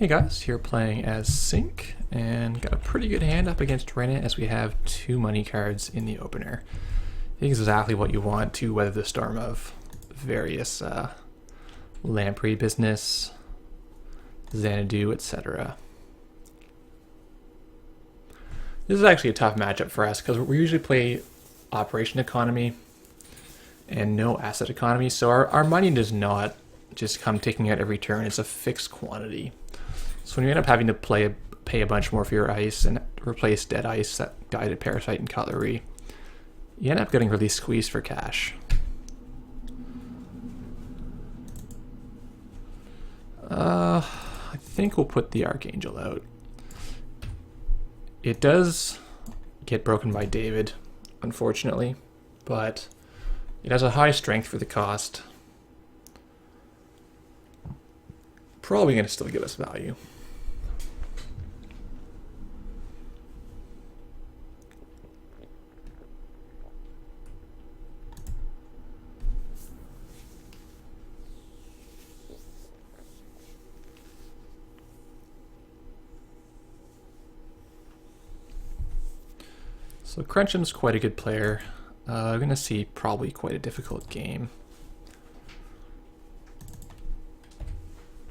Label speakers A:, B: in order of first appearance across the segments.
A: Hey guys, here playing as Sync, and got a pretty good hand up against Reina as we have 2 money cards in the opener. I think it's exactly what you want to weather the storm of various lamprey business, Xanadu, etc. This is actually a tough matchup for us because we usually play Operation Economy and no Asset Economy, so our money does not just come ticking out every turn. It's a fixed quantity. So when you end up having to pay a bunch more for your ice and replace dead ice, that guided parasite and cutlery, you end up getting really squeezed for cash. I think we'll put the Archangel out. It does get broken by David, unfortunately, but it has a high strength for the cost. Probably going to still give us value. So Crunchum's quite a good player. I'm going to see probably quite a difficult game.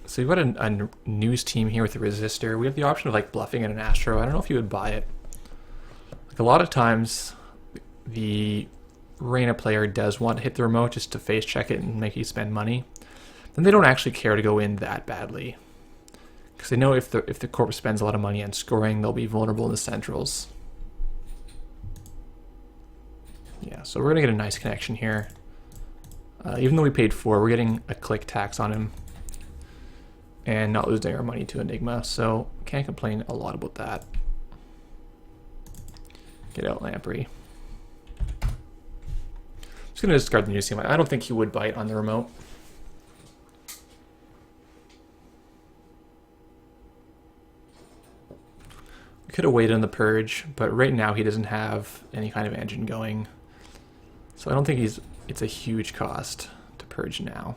A: So you've got a news team here with a resistor. We have the option of like Bluffing and an Astro. I don't know if you would buy it. Like a lot of times, the Reina player does want to hit the remote just to face check it and make you spend money. Then they don't actually care to go in that badly, because they know if the corp spends a lot of money on scoring, they'll be vulnerable in the centrals. Yeah, so we're gonna get a nice connection here. Even though we paid 4, we're getting a click tax on him and not losing our money to Enigma, so can't complain a lot about that. Get out Lamprey. Just gonna discard the news team. I don't think he would bite on the remote. We could have waited on the purge, but right now he doesn't have any kind of engine going. So I don't think it's a huge cost to purge now.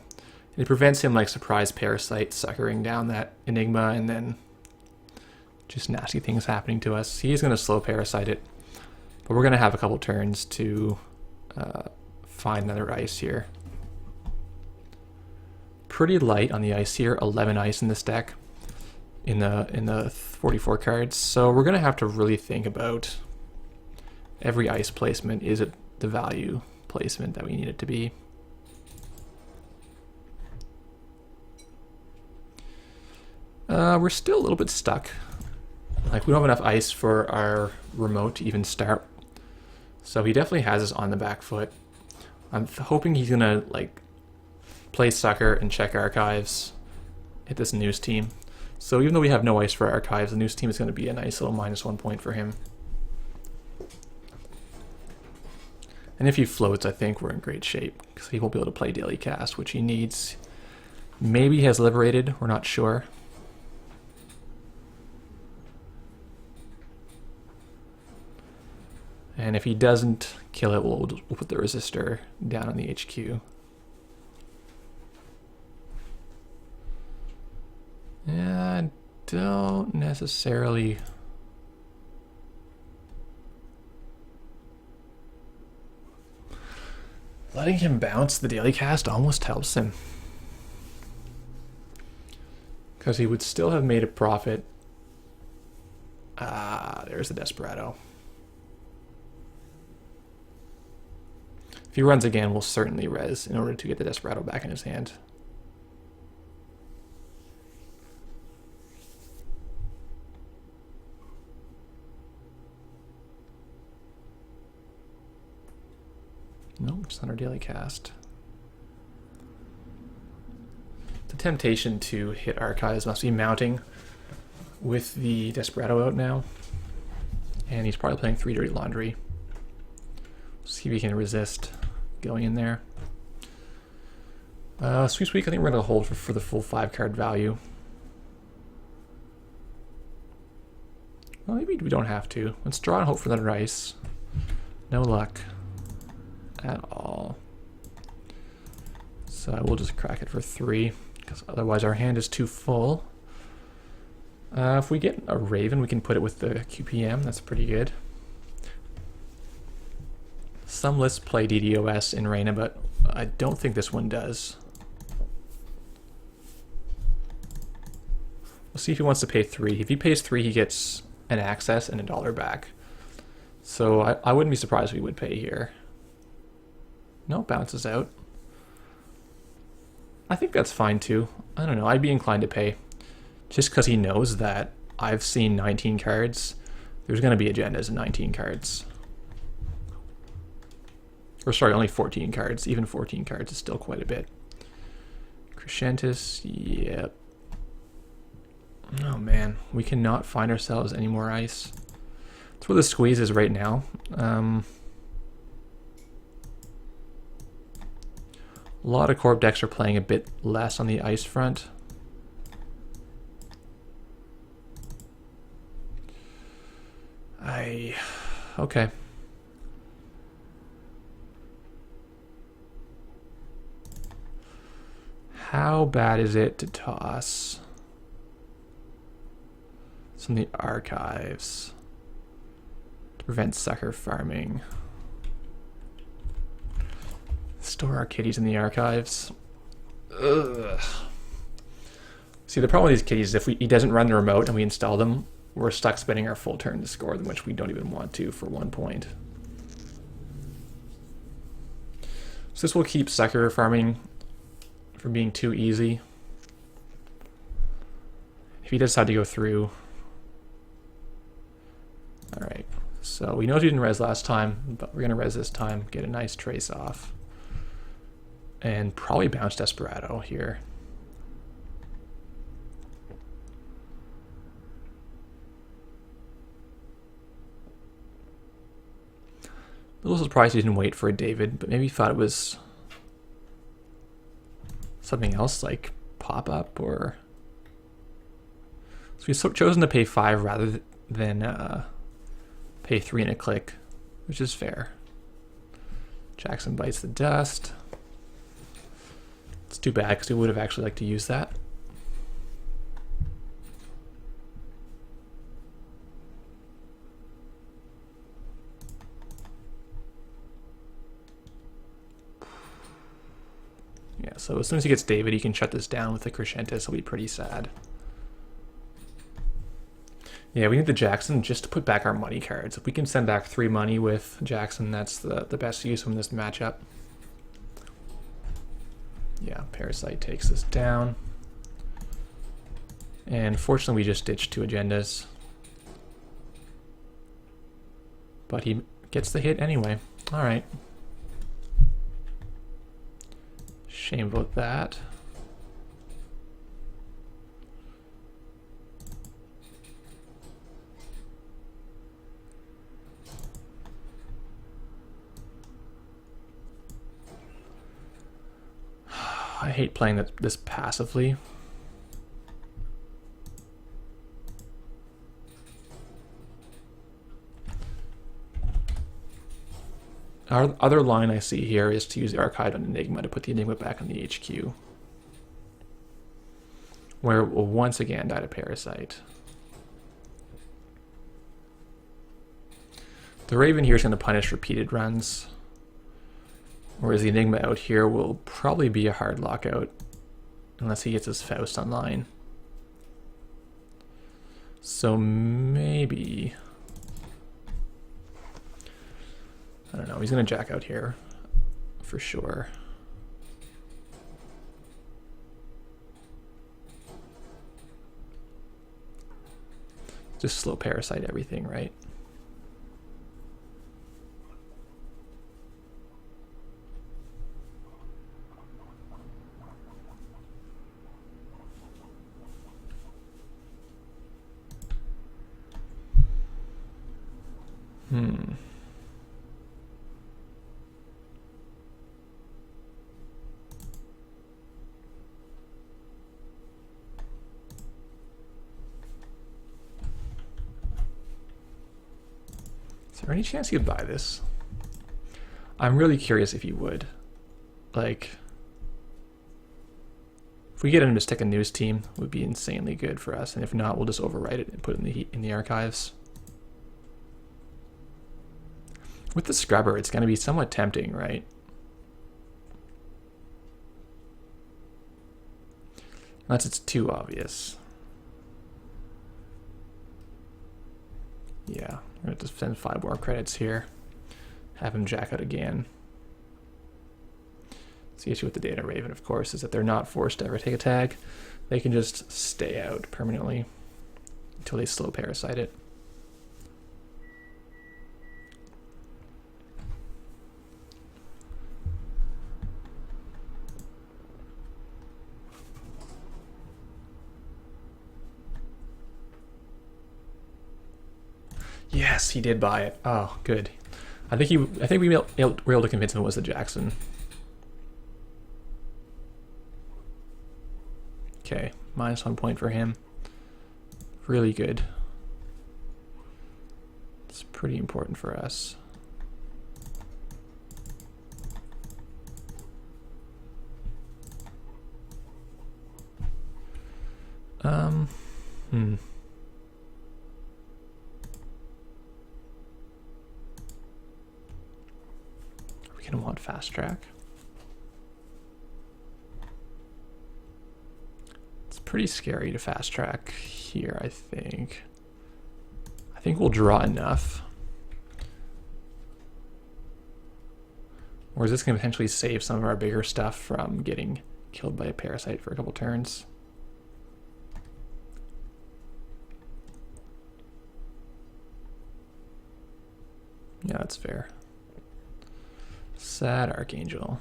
A: And it prevents him like surprise parasite suckering down that Enigma and then just nasty things happening to us. He is going to slow parasite it, but we're going to have a couple turns to find another ice here. Pretty light on the ice here, 11 ice in this deck in the 44 cards. So we're going to have to really think about every ice placement. Is it the value placement that we need it to be? We're still a little bit stuck. Like, we don't have enough ice for our remote to even start. So he definitely has us on the back foot. I'm hoping he's gonna like play sucker and check archives at this news team. So even though we have no ice for archives, the news team is going to be a nice little -1 point for him. And if he floats, I think we're in great shape, because he won't be able to play daily cast, which he needs. Maybe he has liberated, we're not sure. And if he doesn't kill it, we'll put the resistor down on the HQ. Yeah, I don't necessarily... Letting him bounce the daily cast almost helps him, because he would still have made a profit. There's the Desperado. If he runs again, we'll certainly res in order to get the Desperado back in his hand. Nope, it's not our daily cast. The temptation to hit archives must be mounting with the Desperado out now. And he's probably playing 3 Dirty Laundry. See if he can resist going in there. Sweep Sweep, I think we're going to hold for the full 5-card value. Well, maybe we don't have to. Let's draw and hope for another ice. No luck at all. So I will just crack it for 3, because otherwise our hand is too full. If we get a Raven, we can put it with the QPM. That's pretty good. Some lists play DDoS in Reina, but I don't think this one does. We'll see if he wants to pay 3. If he pays 3, he gets an access and $1 back. So I wouldn't be surprised if he would pay here. No, bounces out. I think that's fine too. I don't know, I'd be inclined to pay. Just because he knows that I've seen 19 cards. There's going to be agendas in 19 cards. Or sorry, only 14 cards. Even 14 cards is still quite a bit. Crescentus, yep. Oh man, we cannot find ourselves any more ice. That's where the squeeze is right now. A lot of corp decks are playing a bit less on the ice front. Okay. How bad is it to toss from the archives to prevent sucker farming? Store our kitties in the archives. Ugh. See, the problem with these kitties is if he doesn't run the remote and we install them, we're stuck spending our full turn to score them, which we don't even want to for 1 point. So this will keep sucker farming from being too easy. If he does decide to go through. Alright, so we know he didn't res last time, but we're going to res this time, get a nice trace off. And probably bounce Desperado here. A little surprised he didn't wait for a David, but maybe he thought it was something else like pop-up or... So he's chosen to pay 5 rather than pay 3 in a click, which is fair. Jackson bites the dust. It's too bad because we would have actually liked to use that. Yeah, so as soon as he gets David, he can shut this down with the Crescentus. He'll be pretty sad. Yeah, we need the Jackson just to put back our money cards. If we can send back 3 money with Jackson, that's the best use in this matchup. Yeah, Parasite takes this down. And fortunately, we just ditched 2 agendas. But he gets the hit anyway. All right. Shame about that. I hate playing this passively. Our other line I see here is to use the Archive on Enigma to put the Enigma back on the HQ, where it will once again die to Parasite. The Raven here is going to punish repeated runs, whereas the Enigma out here will probably be a hard lockout unless he gets his Faust online. So maybe... I don't know, he's going to jack out here for sure. Just slow Parasite everything, right? Is there any chance he'd buy this? I'm really curious if he would. Like, we get him to stick a news team, it would be insanely good for us. And if not, we'll just overwrite it and put it in the archives. With the scrubber, it's going to be somewhat tempting, right? Unless it's too obvious. Yeah, we're going to spend 5 more credits here. Have him jack out again. The issue with the Data Raven, of course, is that they're not forced to ever take a tag. They can just stay out permanently until they slow parasite it. Yes, he did buy it. Oh, good. I think we were able to convince him it was the Jackson. Okay, -1 point for him. Really good. It's pretty important for us. Are we gonna want fast track? Pretty scary to fast track here, I think. I think we'll draw enough. Or is this going to potentially save some of our bigger stuff from getting killed by a parasite for a couple turns? Yeah, that's fair. Sad Archangel.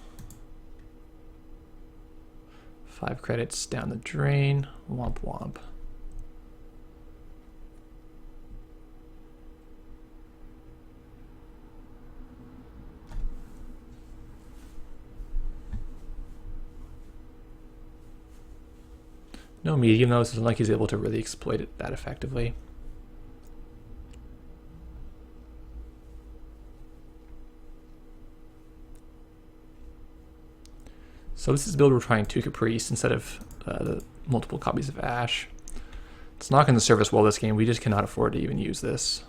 A: 5 credits down the drain. Womp womp. No medium though, so it's not like he's able to really exploit it that effectively. So this is a build we're trying 2 Caprice instead of the multiple copies of Ash. It's not going to serve us well this game. We just cannot afford to even use this.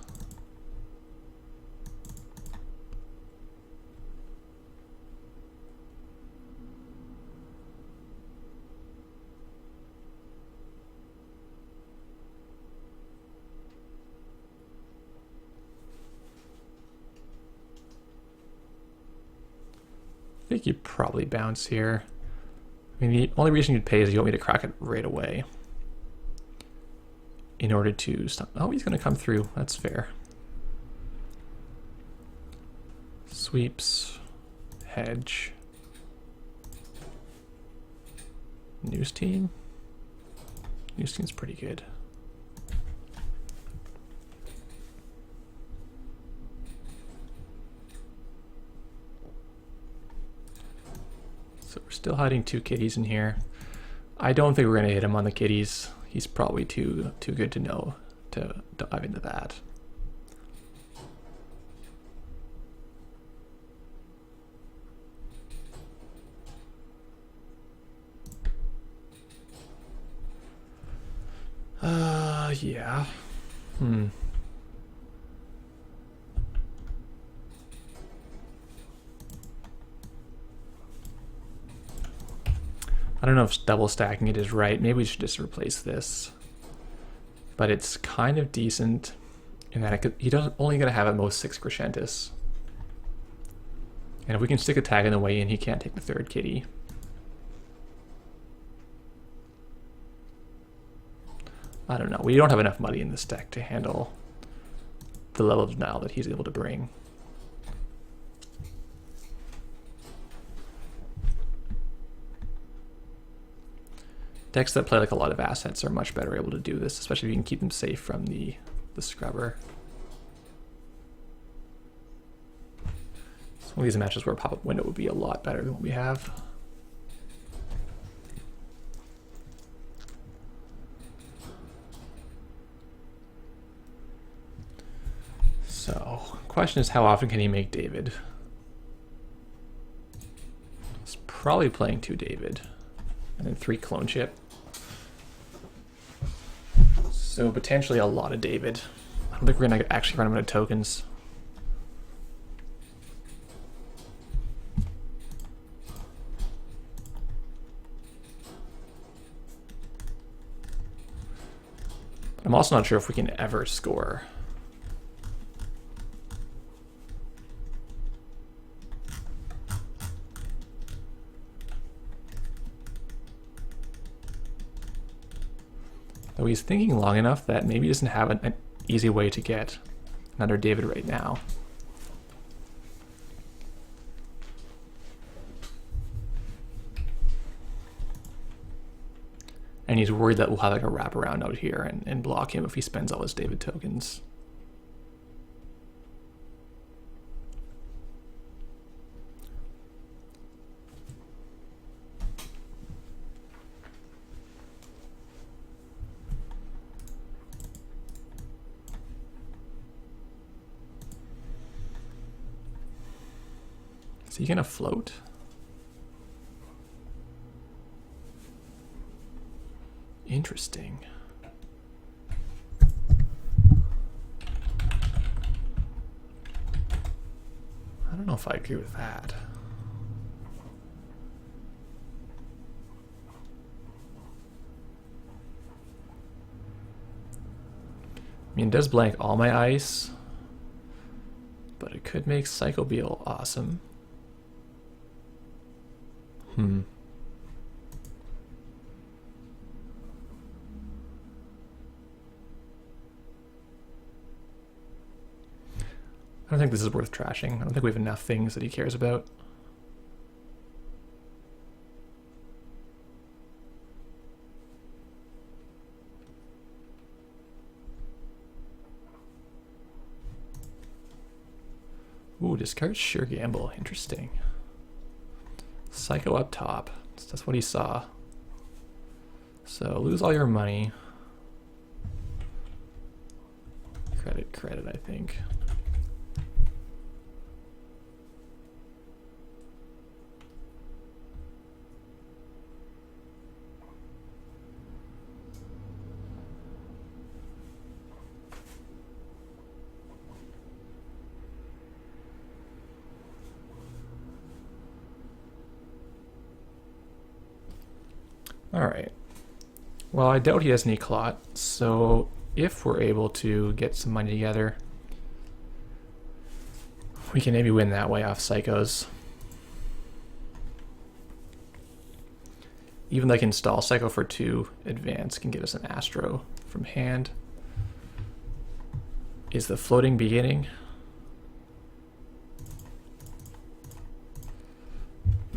A: I think you'd probably bounce here. I mean, the only reason you'd pay is you want me to crack it right away. In order to stop. Oh, he's going to come through. That's fair. Sweeps. Hedge. News team. News team's pretty good. So we're still hiding 2 kitties in here. I don't think we're going to hit him on the kitties. He's probably too good to know to dive into that. Yeah. I don't know if double stacking it is right. Maybe we should just replace this. But it's kind of decent in that he doesn't only going to have at most 6 Crescentus. And if we can stick a tag in the way in, he can't take the 3rd kitty. I don't know. We don't have enough money in this deck to handle the level of denial that he's able to bring. Decks that play like a lot of assets are much better able to do this, especially if you can keep them safe from the scrubber. Some of these matches where a pop-up window would be a lot better than what we have. So, question is, how often can he make David? He's probably playing 2 David. and then 3 clone chip. So potentially a lot of David. I don't think we're gonna actually run him out of tokens. But I'm also not sure if we can ever score. Though he's thinking long enough that maybe he doesn't have an easy way to get another David right now. And he's worried that we'll have like a wraparound out here and block him if he spends all his David tokens. Is he gonna float? Interesting. I don't know if I agree with that. I mean, it does blank all my ice, but it could make Psycho Beal awesome. I don't think this is worth trashing. I don't think we have enough things that he cares about. Ooh, discard Sure Gamble. Interesting. Psycho up top. That's what he saw. So lose all your money. Credit, I think. All right. Well, I doubt he has any clot, so if we're able to get some money together, we can maybe win that way off Psychos. Even like install Psycho for 2 advance can give us an Astro from hand. Is the floating beginning?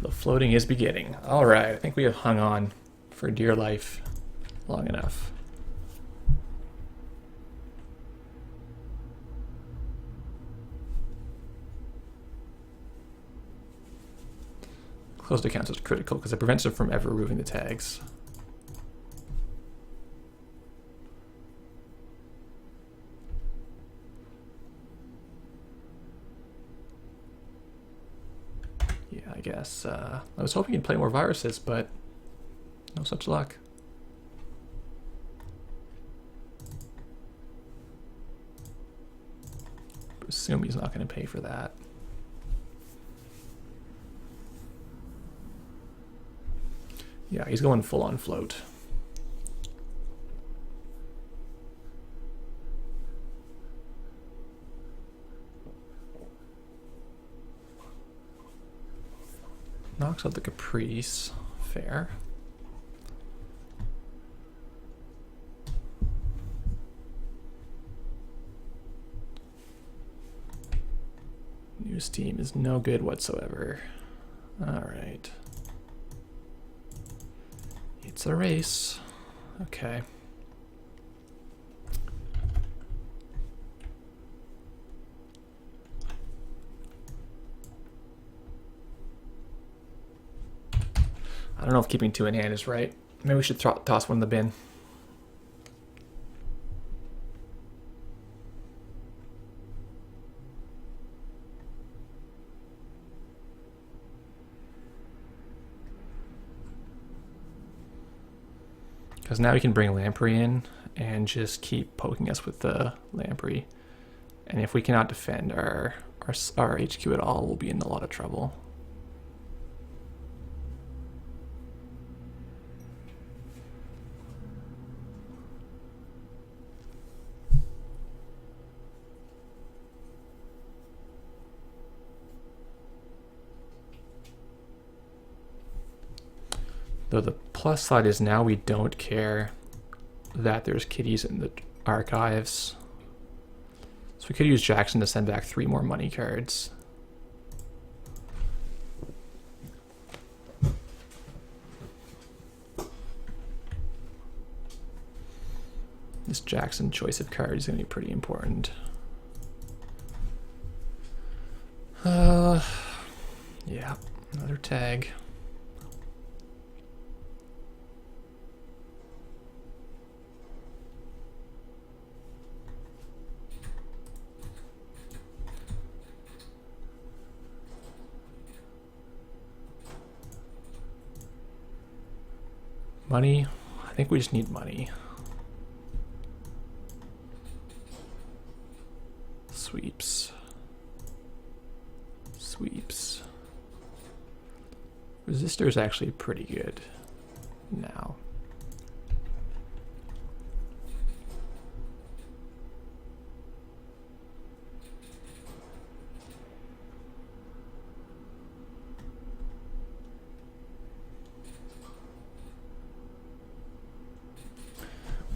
A: The floating is beginning. All right, I think we have hung on for dear life long enough. Closed accounts is critical because it prevents it from ever removing the tags. Yeah, I guess. I was hoping you'd play more viruses, but no such luck. Assume he's not going to pay for that. Yeah, he's going full on float. Knocks out the Caprice. Fair. New Steam is no good whatsoever. All right. It's a race. Okay. I don't know if keeping 2 in hand is right. Maybe we should toss one in the bin. Because now we can bring Lamprey in and just keep poking us with the Lamprey. And if we cannot defend our HQ at all, we'll be in a lot of trouble. Though the plus side is now we don't care that there's kitties in the archives. So we could use Jackson to send back 3 more money cards. This Jackson choice of cards is going to be pretty important. Yeah, another tag. Money? I think we just need money. Sweeps. Sweeps. Resistor is actually pretty good now.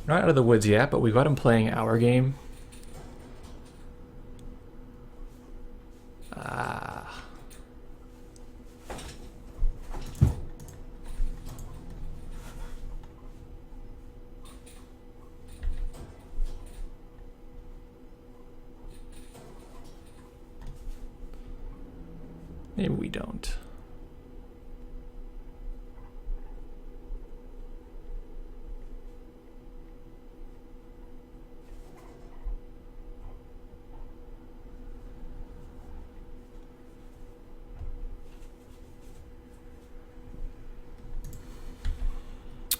A: Not out of the woods yet, but we got him playing our game. Maybe we don't.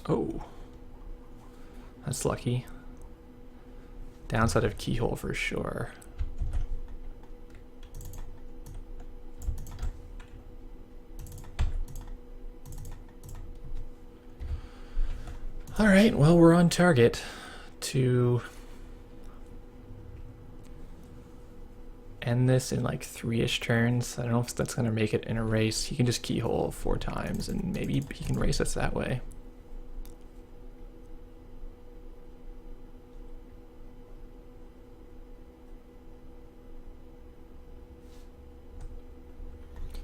A: Oh, that's lucky. Downside of keyhole for sure. All right, well, we're on target to end this in like 3-ish turns. I don't know if that's going to make it in a race. He can just keyhole 4 times and maybe he can race us that way.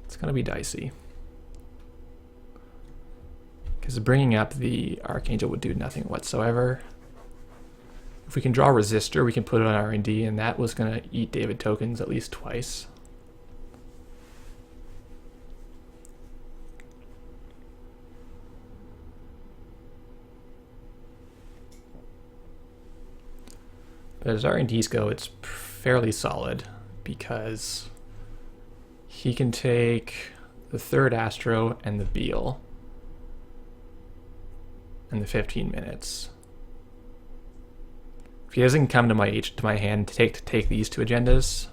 A: It's going to be dicey. Because bringing up the Archangel would do nothing whatsoever. If we can draw Resistor, we can put it on R&D, and that was going to eat David tokens at least twice. But as R&Ds go, it's fairly solid, because he can take the 3rd Astro and the Beal in the 15 minutes. If he doesn't come to my hand to take these 2 agendas,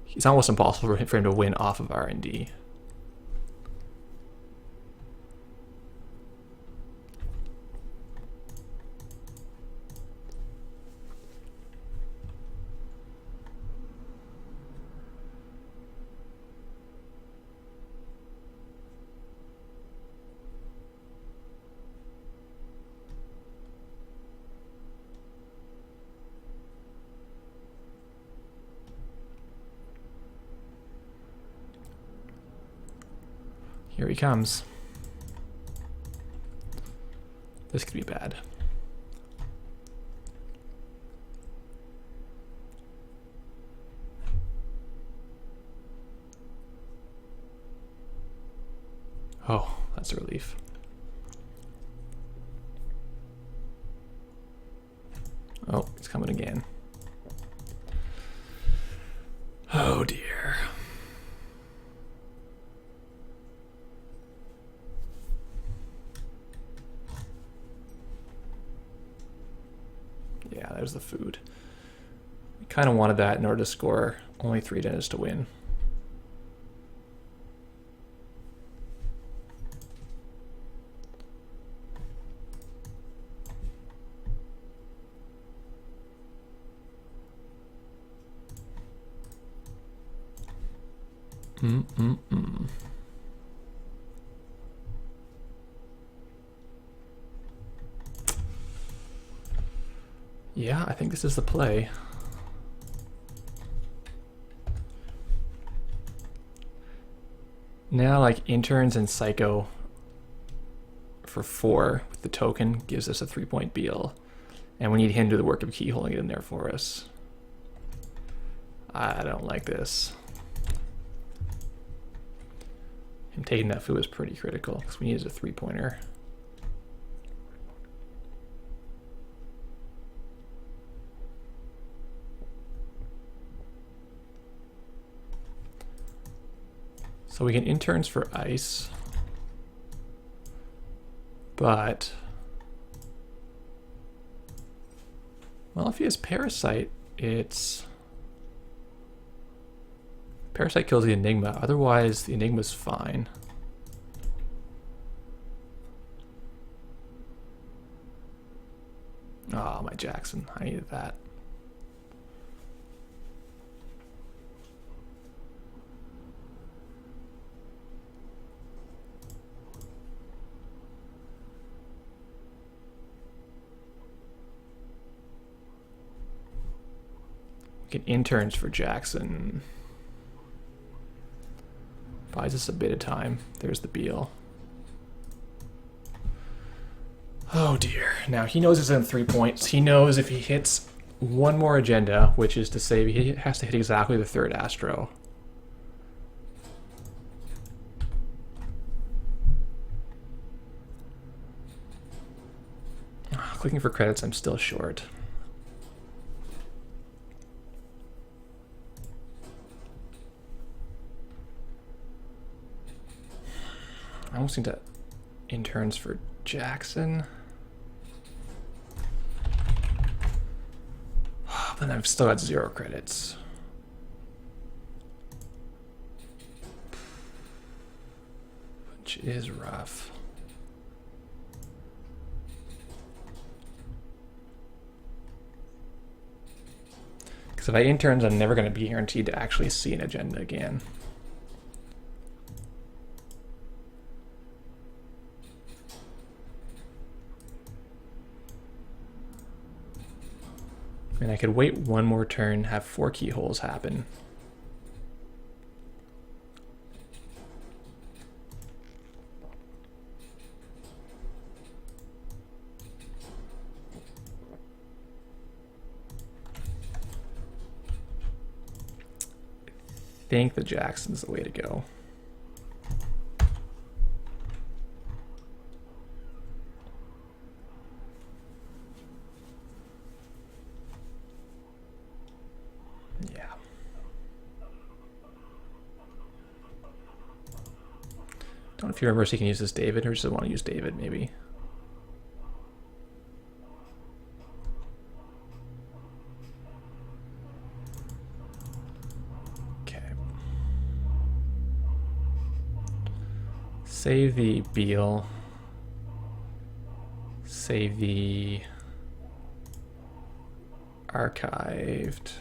A: it's almost impossible for him to win off of R&D. Here he comes. This could be bad. Oh, that's a relief. Oh, it's coming again. Oh dear. Yeah, there's the food. We kind of wanted that in order to score only 3 dinners to win. Yeah, I think this is the play. Now, like, interns and psycho for 4 with the token gives us a 3-point Beal. And we need him to do the work of keyholing it in there for us. I don't like this. Him taking that foo is pretty critical because we need a 3-pointer. So we can interns for ice, but, well, if he has parasite, it's, parasite kills the enigma. Otherwise, the enigma's fine. Oh, my Jackson, I needed that. Get interns for Jackson. Buys us a bit of time. There's the Beal. Oh dear. Now he knows it's in 3 points. He knows if he hits one more agenda, which is to say he has to hit exactly the 3rd Astro. Clicking for credits, I'm still short. I almost need to interns for Jackson. But I've still got 0 credits. Which is rough. Because if I interns, I'm never going to be guaranteed to actually see an agenda again. And I could wait one more turn, have 4 keyholes happen. I think the Jackson's the way to go. Don't know if you remember if he can use this David or just want to use David maybe. Okay. Save the Beal. Save the archived.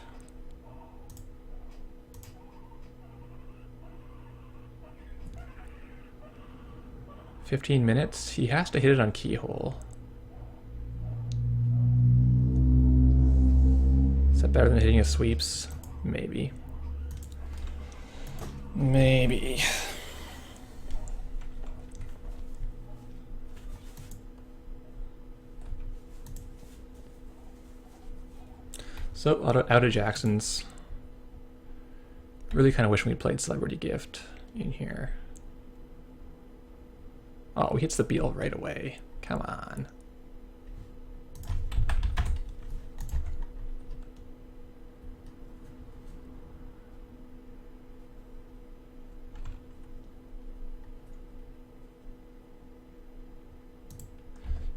A: 15 minutes. He has to hit it on keyhole. Is that better than hitting a sweeps? Maybe. Maybe. So out of Jackson's. Really kind of wish we played Celebrity Gift in here. Oh, he hits the Beal right away. Come on.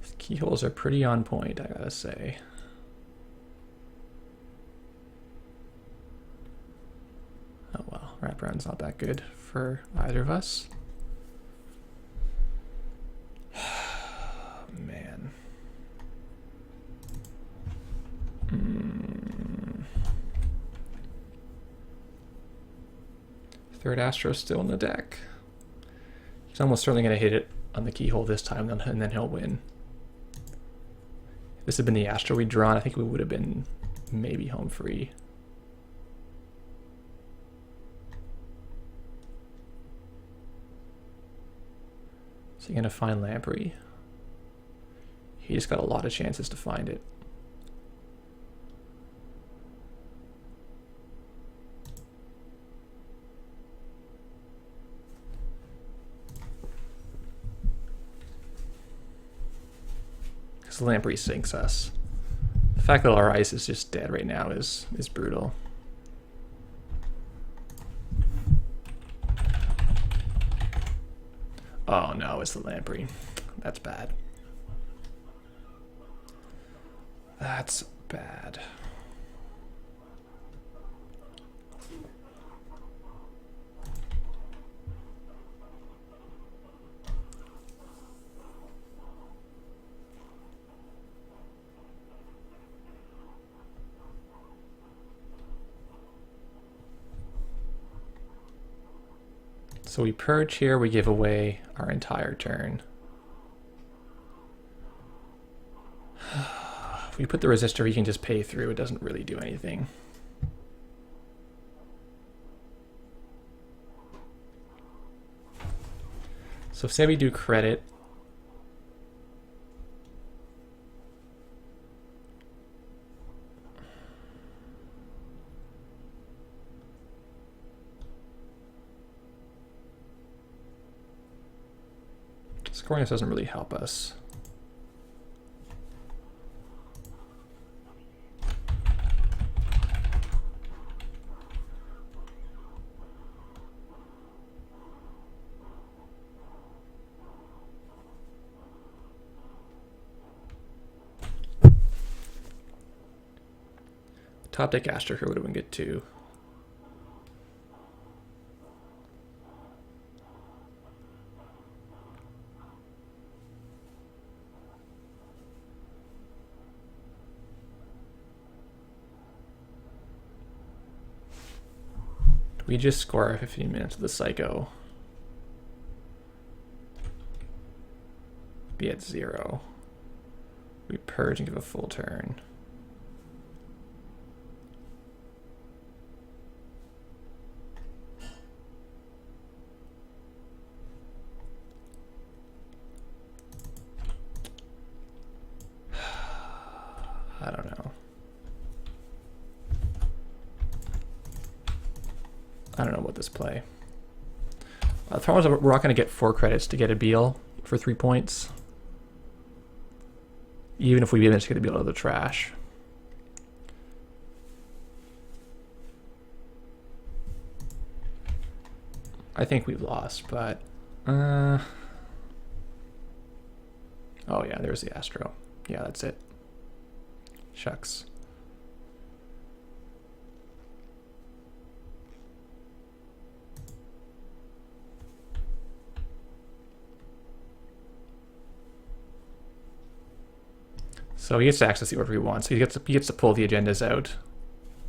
A: His keyholes are pretty on point, I gotta say. Wraparound's not that good for either of us. Man. Third Astro still in the deck. He's almost certainly going to hit it on the keyhole this time, and then he'll win. If this had been the Astro we'd drawn, I think we would have been maybe home free. So you're going to find Lamprey. He just got a lot of chances to find it. Because Lamprey sinks us. The fact that our ice is just dead right now is brutal. Oh no, it's the Lamprey. That's bad. That's bad. So we purge here, we give away our entire turn. If we put the resistor, he can just pay through. It doesn't really do anything. So say we do credit. Scoring this doesn't really help us. Top deck Astro here would have been good too. We just score 15 minutes with the Psycho. Be at 0. We purge and give a full turn. I don't know. I don't know about this play. The problem is we're not going to get 4 credits to get a Beal for 3 points. Even if we manage to get a Beal out of the trash. I think we've lost, but... Oh yeah, there's the Astro. Yeah, that's it. Shucks. So he gets to access the order he wants. He gets to pull the agendas out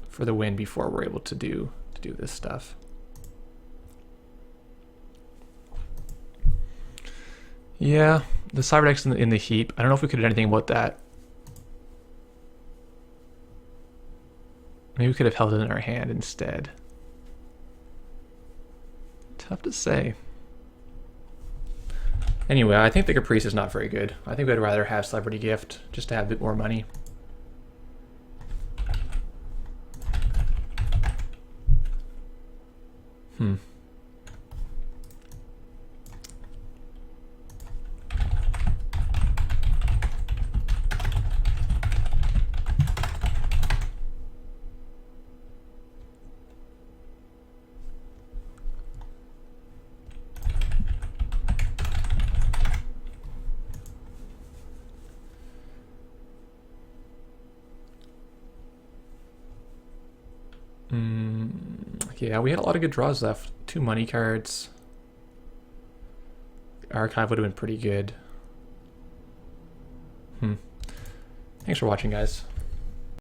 A: for the win before we're able to do this stuff. Yeah, the cyber deck's in the heap. I don't know if we could do anything about that. Maybe we could have held it in our hand instead. Tough to say. Anyway, I think the Caprice is not very good. I think we'd rather have Celebrity Gift just to have a bit more money. Yeah, we had a lot of good draws left. 2 money cards. Archive would have been pretty good. Thanks for watching, guys.